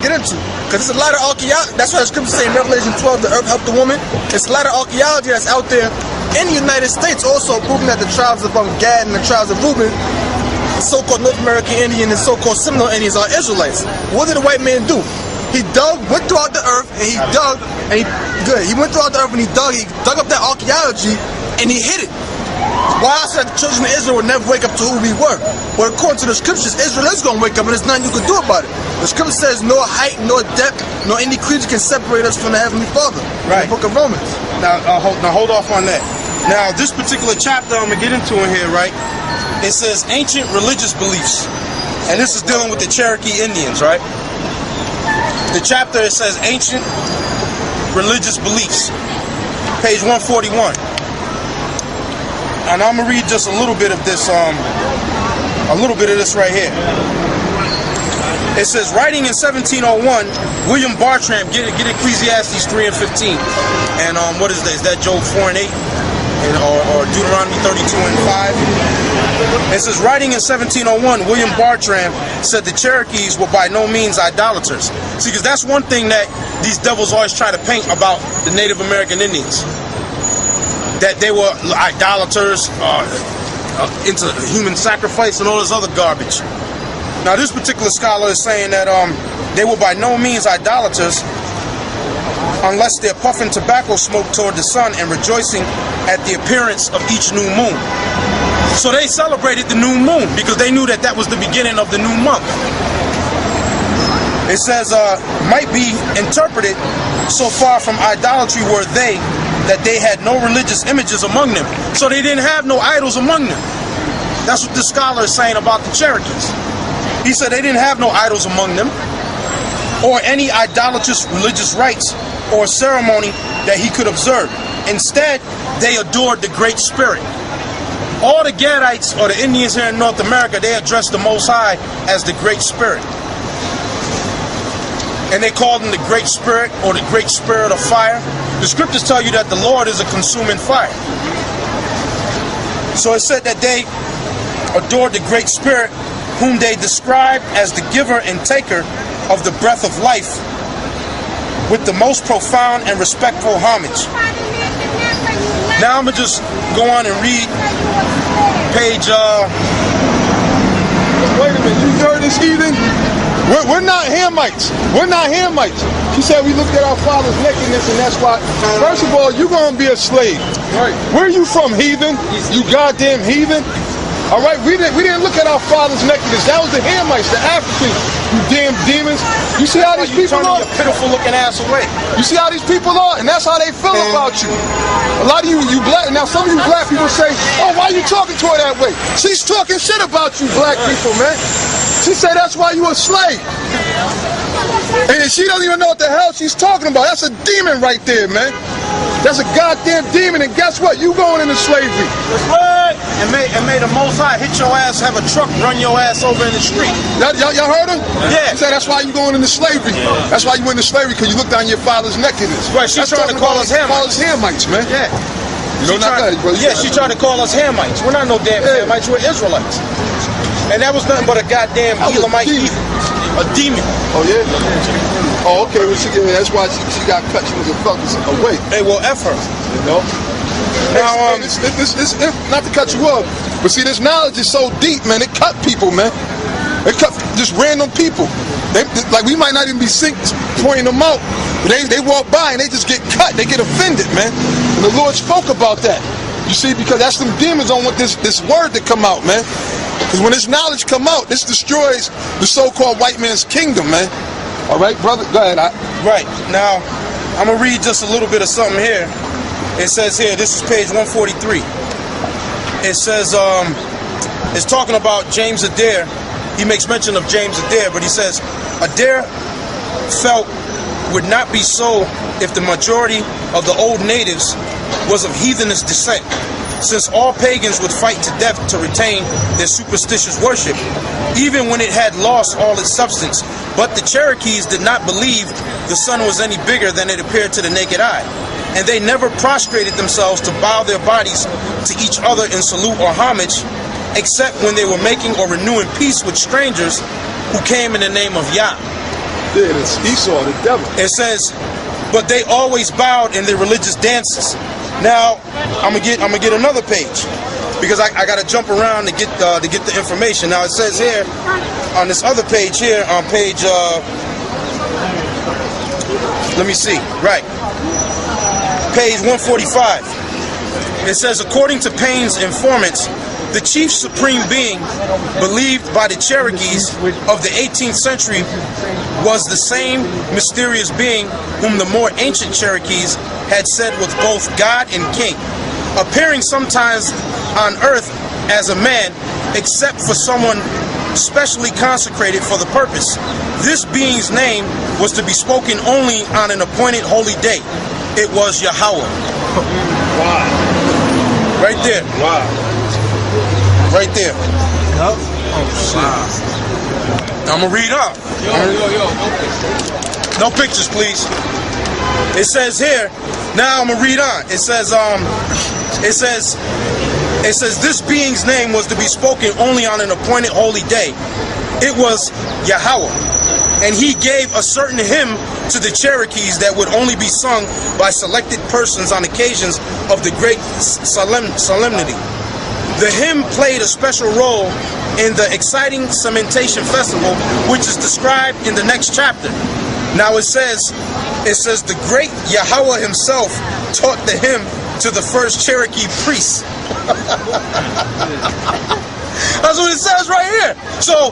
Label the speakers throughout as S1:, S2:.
S1: get into. Because there's a lot of archaeology. That's why the scripture say in Revelation 12, the earth helped the woman. There's a lot of archaeology that's out there in the United States also proving that the tribes of Gad and the tribes of Reuben, the so-called North American Indian and so-called Seminole Indians, are Israelites. What did the white man do? He went throughout the earth, and he dug, and he went throughout the earth and he dug up that archaeology, and he hid it. Why I said the children of Israel would never wake up to who we were. Well, according to the scriptures, Israel is going to wake up, and there's nothing you can do about it. The scripture says no height, nor depth, nor any creature can separate us from the Heavenly Father.
S2: Right.
S1: In the book of Romans.
S2: Now hold off on that. Now, this particular chapter I'm going to get into in here, right? It says ancient religious beliefs. And this is dealing with the Cherokee Indians, right? The chapter, it says ancient religious beliefs. Page 141. And I'm going to read just a little bit of this, right here. It says, writing in 1701, William Bartram, get Ecclesiastes 3 and 15. And what is that? Is that Job 4 and 8? Or Deuteronomy 32 and 5? It says, writing in 1701, William Bartram said the Cherokees were by no means idolaters. See, because that's one thing that these devils always try to paint about the Native American Indians. That they were idolaters, into human sacrifice and all this other garbage. Now, this particular scholar is saying that they were by no means idolaters unless they're puffing tobacco smoke toward the sun and rejoicing at the appearance of each new moon. So they celebrated the new moon because they knew that that was the beginning of the new month. It says, might be interpreted, so far from idolatry were they, that they had no religious images among them. So they didn't have no idols among them. That's what the scholar is saying about the Cherokees. He said they didn't have no idols among them, or any idolatrous religious rites or ceremony that he could observe. Instead, they adored the Great Spirit. All the Gadites, or the Indians here in North America, they addressed the Most High as the Great Spirit. And they called him the Great Spirit, or the Great Spirit of Fire. The scriptures tell you that the Lord is a consuming fire. So it said that they adored the Great Spirit, whom they described as the giver and taker of the breath of life, with the most profound and respectful homage. Now I'm going to just go on and read page...
S3: Wait a minute, you heard this, heathen? We're not Hamites. We're not Hamites. She said we looked at our father's nakedness, and that's why. First of all, you're going to be a slave. Right. Where are you from, heathen? You goddamn heathen. All right, we didn't look at our father's nakedness. That was the Hamites, the Africans. You damn demons. You see how these people are?
S2: Your pitiful looking ass away.
S3: You see how these people are? And that's how they feel about you. A lot of you black, now some of you black people say, oh, why are you talking to her that way? She's talking shit about you black people, man. She said that's why you a slave. And she doesn't even know what the hell she's talking about. That's a demon right there, man. That's a goddamn demon, and guess what? You going into slavery.
S2: That's right. And may the Most High hit your ass, have a truck run your ass over in the street.
S3: Y'all heard him?
S2: Yeah.
S3: He said that's why you going into slavery. Yeah. That's why you went into slavery, because you looked down your father's nakedness.
S2: Right, she's trying to call us Hamites.
S3: Call us Hamites, man.
S2: Yeah.
S3: You know,
S2: she tried to call us Hamites. We're not no damn Hamites, we're Israelites. And that was nothing but a goddamn Elamite heathen. A demon. Oh, yeah? Oh, okay. Well,
S3: that's why she got cut. She was a focus away.
S2: Hey, well, F her.
S3: You know? Now, not to cut you off, but see, this knowledge is so deep, man. It cut people, man. It cut just random people. Like, we might not even be pointing them out. But they walk by and they just get cut. They get offended, man. And the Lord spoke about that. You see, because that's them demons on what this word that come out, man. Because when this knowledge come out, this destroys the so-called white man's kingdom, man. All right, brother? Go ahead.
S2: Right. Now, I'm going to read just a little bit of something here. It says here, this is page 143. It says, it's talking about James Adair. He makes mention of James Adair, but he says, Adair felt would not be so if the majority of the old natives was of heathenish descent, since all pagans would fight to death to retain their superstitious worship, even when it had lost all its substance. But the Cherokees did not believe the sun was any bigger than it appeared to the naked eye, and they never prostrated themselves to bow their bodies to each other in salute or homage, except when they were making or renewing peace with strangers who came in the name of Yah.
S3: Yeah, it's Esau, the devil.
S2: It says, but they always bowed in their religious dances. Now, I'm gonna get another page because I gotta jump around to get the information. Now it says here on this other page here on page let me see, right, page 145. It says, according to Payne's informants, the chief supreme being believed by the Cherokees of the 18th century was the same mysterious being whom the more ancient Cherokees had said was both God and king, appearing sometimes on earth as a man, except for someone specially consecrated for the purpose. This being's name was to be spoken only on an appointed holy day. It was YAHAWAH.
S3: Wow.
S2: Right there.
S3: Wow.
S2: Right there.
S1: Yup.
S2: Oh, shit. Wow. I'm going to read up. No pictures, please. It says here, now I'm going to read on. It says, this being's name was to be spoken only on an appointed holy day. It was YAHAWAH. And he gave a certain hymn to the Cherokees that would only be sung by selected persons on occasions of the great solemnity. The hymn played a special role in the exciting cementation festival, which is described in the next chapter. Now it says the great YAHAWAH himself taught the hymn to the first Cherokee priests. That's what it says right here. So,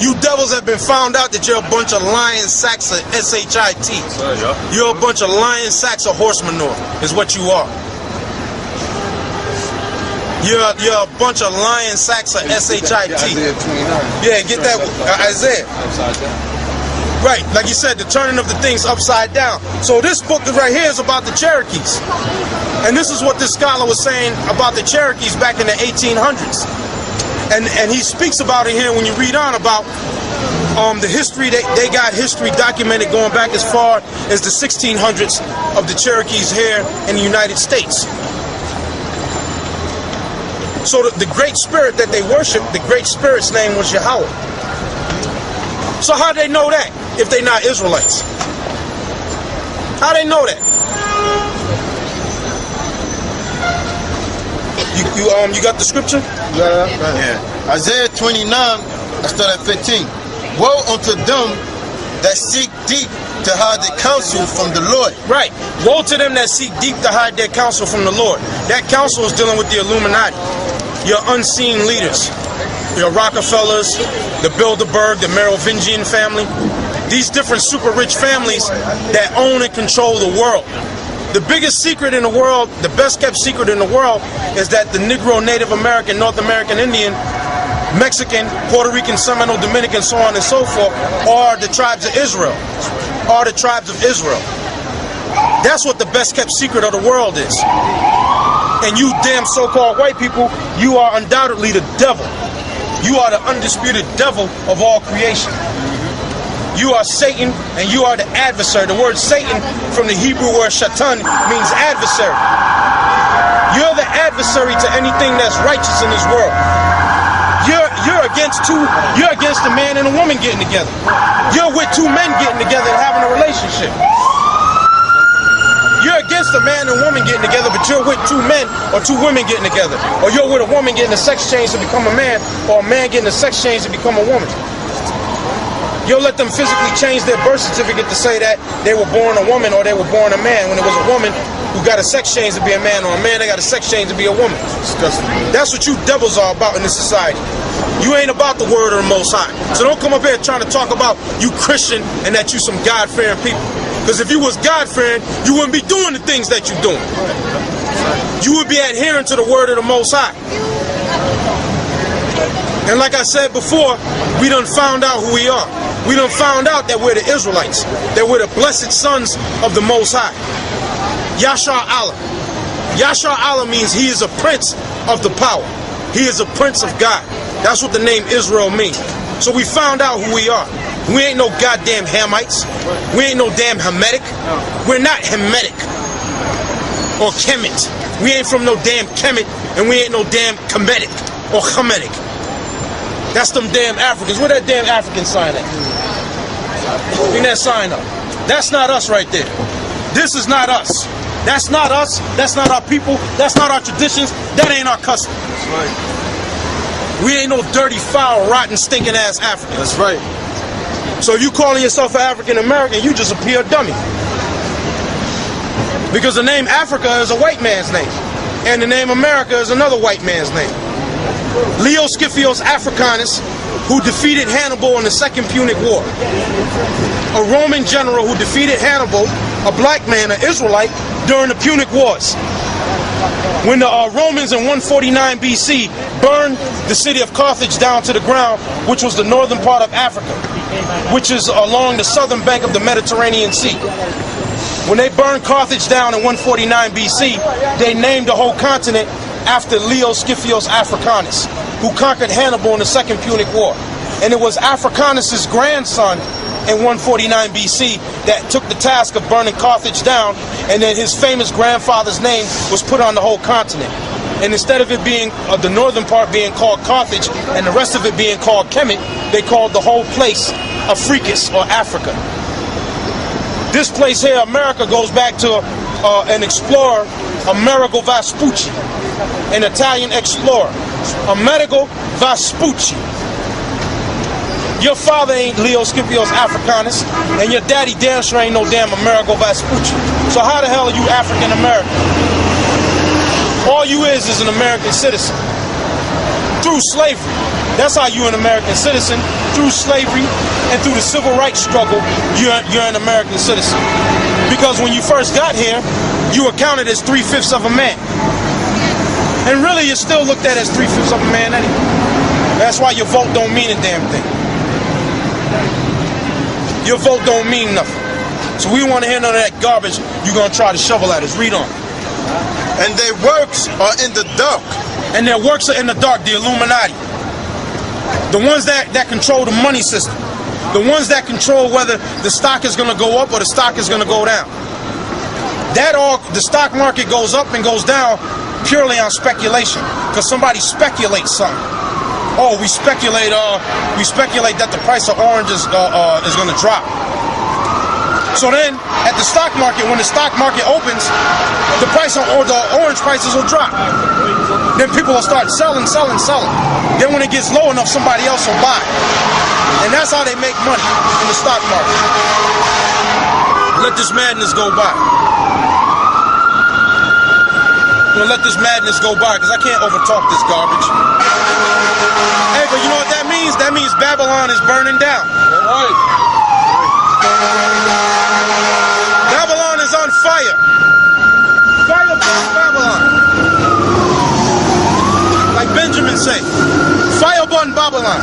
S2: you devils have been found out that you're a bunch of lying sacks of S-H-I-T. You're a bunch of lying sacks of horse manure, is what you are. You're a bunch of lying sacks of S-H-I-T.
S3: Isaiah 29.
S2: Yeah, get that, Isaiah. Right, like you said, the turning of the things upside down. So this book right here is about the Cherokees. And this is what this scholar was saying about the Cherokees back in the 1800s. And he speaks about it here when you read on about the history. They got history documented going back as far as the 1600s of the Cherokees here in the United States. So the Great Spirit that they worship, the Great Spirit's name was YAHAWAH. So how do they know that if they're not Israelites? How do they know that? You got the scripture?
S4: Yeah. Isaiah 29, I start at 15. Woe unto them that seek deep to hide the counsel from the Lord.
S2: Right. Woe to them that seek deep to hide their counsel from the Lord. That counsel is dealing with the Illuminati, your unseen leaders, your Rockefellers, the Bilderberg, the Merovingian family, these different super rich families that own and control the world. The biggest secret in the world, the best kept secret in the world, is that the Negro, Native American, North American Indian, Mexican, Puerto Rican, Seminole, Dominican, so on and so forth, are the tribes of Israel. Are the tribes of Israel. That's what the best kept secret of the world is. And you damn so-called white people, you are undoubtedly the devil. You are the undisputed devil of all creation. You are Satan, and you are the adversary. The word Satan from the Hebrew word shaitan means adversary. You're the adversary to anything that's righteous in this world. You're against a man and a woman getting together. You're with two men getting together and having a relationship. You're against a man and woman getting together, but you're with two men or two women getting together. Or you're with a woman getting a sex change to become a man, or a man getting a sex change to become a woman. You'll let them physically change their birth certificate to say that they were born a woman or they were born a man, when it was a woman who got a sex change to be a man, or a man that got a sex change to be a woman. That's what you devils are about in this society. You ain't about the word of the Most High. So don't come up here trying to talk about you Christian and that you some God-fearing people. Because if you was God-fearing, you wouldn't be doing the things that you're doing. You would be adhering to the word of the Most High. And like I said before, we done found out who we are. We done found out that we're the Israelites, that we're the blessed sons of the Most High. Yasharahla. Yasharahla means he is a prince of the power. He is a prince of God. That's what the name Israel means. So we found out who we are. We ain't no goddamn Hamites. We ain't no damn Hamitic. We're not Hamitic or Kemet. We ain't from no damn Kemet, and we ain't no damn Kemetic or Hamitic. That's them damn Africans. Where that damn African sign at? Bring that sign up. That's not us right there. This is not us. That's not us. That's not our people. That's not our traditions. That ain't our custom.
S3: That's right.
S2: We ain't no dirty, foul, rotten, stinking ass Africans.
S3: That's right.
S2: So you calling yourself an African American, you just a pure dummy. Because the name Africa is a white man's name, and the name America is another white man's name. Leo Scipio's Africanus, who defeated Hannibal in the Second Punic War. A Roman general who defeated Hannibal, a black man, an Israelite, during the Punic Wars. When the Romans in 149 BC burned the city of Carthage down to the ground, which was the northern part of Africa, which is along the southern bank of the Mediterranean Sea. When they burned Carthage down in 149 BC, they named the whole continent after Leo Scipio's Africanus, who conquered Hannibal in the Second Punic War. And it was Africanus's grandson in 149 BC that took the task of burning Carthage down, and then his famous grandfather's name was put on the whole continent. And instead of it being the northern part being called Carthage and the rest of it being called Kemet, they called the whole place Africus, or Africa. This place here, America, goes back to an explorer, Amerigo Vespucci, an Italian explorer. Amerigo Vespucci. Your father ain't Leo Scipio's Africanus, and your daddy damn sure ain't no damn Amerigo Vespucci. So how the hell are you African American? All you is an American citizen. Through slavery. That's how you're an American citizen. Through slavery and through the civil rights struggle, you're an American citizen. Because when you first got here, you were counted as 3/5 of a man. And really, you're still looked at as 3/5 of a man anyway. That's why your vote don't mean a damn thing. Your vote don't mean nothing. So we want to hear none of that garbage you're going to try to shovel at us. Read on.
S4: And their works are in the dark.
S2: And their works are in the dark, the Illuminati. The ones that control the money system. The ones that control whether the stock is going to go up or the stock is going to go down. The stock market goes up and goes down purely on speculation. Because somebody speculates something. Oh, we speculate that the price of oranges is going to drop. So then, at the stock market, when the stock market opens, the price of the orange prices will drop. Then people will start selling. Then when it gets low enough, somebody else will buy. And that's how they make money in the stock market. Let this madness go by. I'm gonna let this madness go by because I can't overtalk this garbage. Hey, but you know what that means? That means Babylon is burning down. All right. Babylon is on fire. Fire burn Babylon. Like Benjamin said, fire burn Babylon.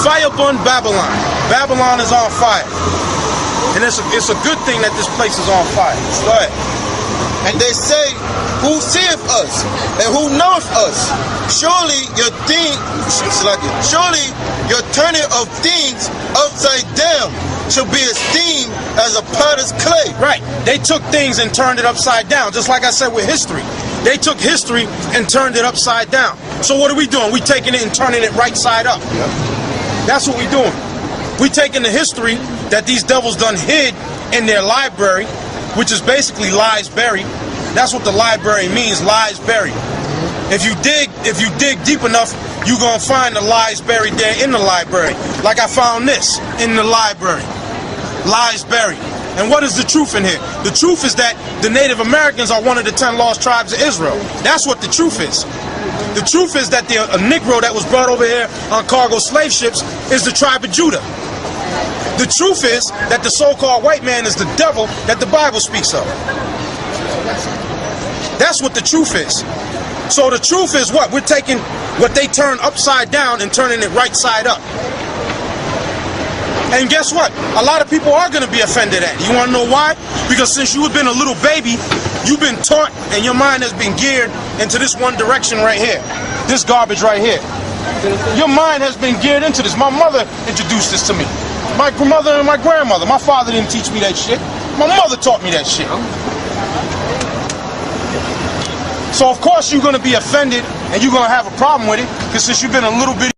S2: Fire burn Babylon. Babylon is on fire. And it's a good thing that this place is on fire. Go ahead.
S4: And they say, who seeth us and who knoweth us? Surely your turning of things upside down shall be esteemed as a potter's clay.
S2: Right. They took things and turned it upside down. Just like I said with history. They took history and turned it upside down. So what are we doing? We taking it and turning it right side up. Yep. That's what we doing. We taking the history that these devils done hid in their library, which is basically lies buried. That's what the library means, lies buried. If you dig deep enough, you're gonna find the lies buried there in the library. Like I found this in the library. Lies buried. And what is the truth in here? The truth is that the Native Americans are one of the 10 lost tribes of Israel. That's what the truth is. The truth is that a Negro that was brought over here on cargo slave ships is the tribe of Judah. The truth is that the so-called white man is the devil that the Bible speaks of. That's what the truth is. So the truth is what? We're taking what they turn upside down and turning it right side up. And guess what? A lot of people are going to be offended at it. You want to know why? Because since you've been a little baby, you've been taught and your mind has been geared into this one direction right here. This garbage right here. Your mind has been geared into this. My mother introduced this to me. My mother and my grandmother. My father didn't teach me that shit. My mother taught me that shit. So of course you're going to be offended and you're gonna have a problem with it, because since you've been a little bit